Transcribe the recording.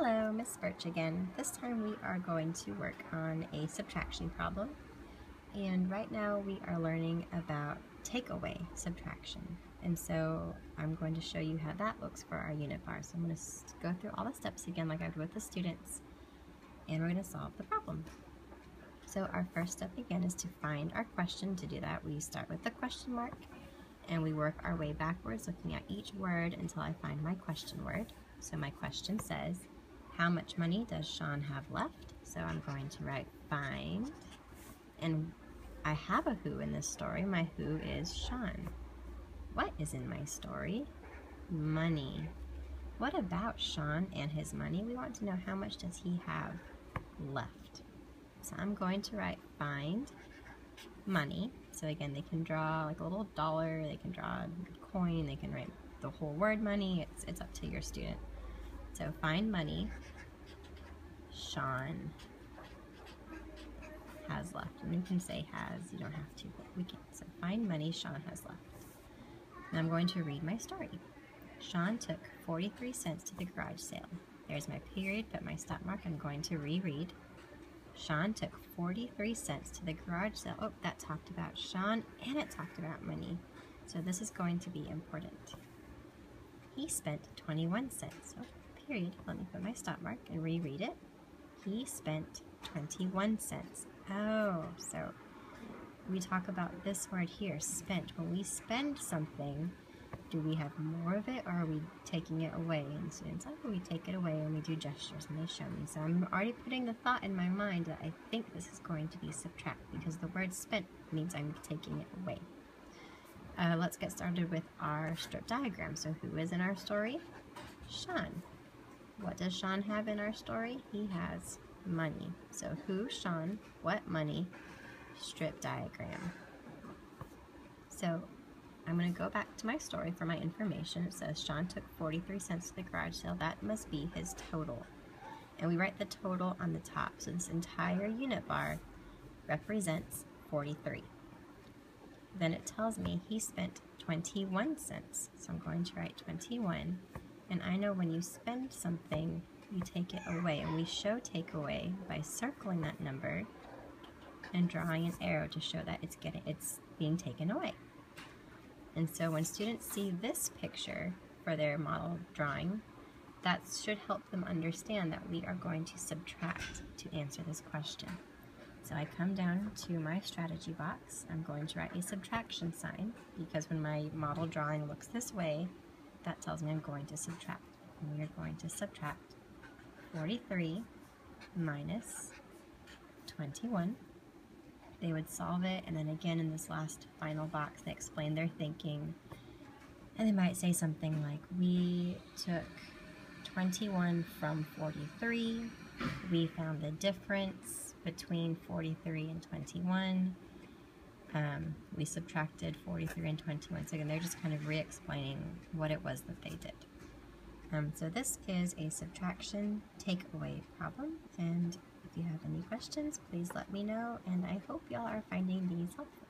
Hello, Miss Birch again. This time we are going to work on a subtraction problem. And right now we are learning about takeaway subtraction. And so I'm going to show you how that looks for our unit bar. So I'm going to go through all the steps again like I did with the students, and we're going to solve the problem. So our first step again is to find our question. To do that, we start with the question mark and we work our way backwards looking at each word until I find my question word. So my question says, how much money does Sean have left? So I'm going to write find, and I have a who in this story. My who is Sean. What is in my story? Money. What about Sean and his money? We want to know how much does he have left. So I'm going to write find money. So again, they can draw like a little dollar, they can draw a coin, they can write the whole word money. It's up to your student. So find money Sean has left. And you can say has, you don't have to, but we can. So find money Sean has left. Now I'm going to read my story. Sean took 43 cents to the garage sale. There's my period, but my stop mark. I'm going to reread. Sean took 43 cents to the garage sale. Oh, that talked about Sean and it talked about money. So this is going to be important. He spent 21 cents. Oh, period. Let me put my stop mark and reread it. He spent 21 cents. Oh, so we talk about this word here, spent. When we spend something, do we have more of it or are we taking it away? And students, like, we take it away and we do gestures and they show me. So I'm already putting the thought in my mind that I think this is going to be subtract because the word spent means I'm taking it away. Let's get started with our strip diagram. So who is in our story? Sean. What does Sean have in our story? He has money. So who, Sean, what, money, strip diagram. So I'm going to go back to my story for my information. It says Sean took 43 cents to the garage sale. That must be his total. And we write the total on the top. So this entire unit bar represents 43. Then it tells me he spent 21 cents. So I'm going to write 21. And I know when you spend something, you take it away. And we show take away by circling that number and drawing an arrow to show that it's being taken away. And so when students see this picture for their model drawing, that should help them understand that we are going to subtract to answer this question. So I come down to my strategy box. I'm going to write a subtraction sign because when my model drawing looks this way, that tells me I'm going to subtract. And we are going to subtract 43 minus 21. They would solve it, and then again in this last final box they explain their thinking, and they might say something like, we took 21 from 43, we found the difference between 43 and 21, we subtracted 43 and 21. So again, they're just kind of re-explaining what it was that they did. So this is a subtraction takeaway problem, and if you have any questions, please let me know, and I hope y'all are finding these helpful.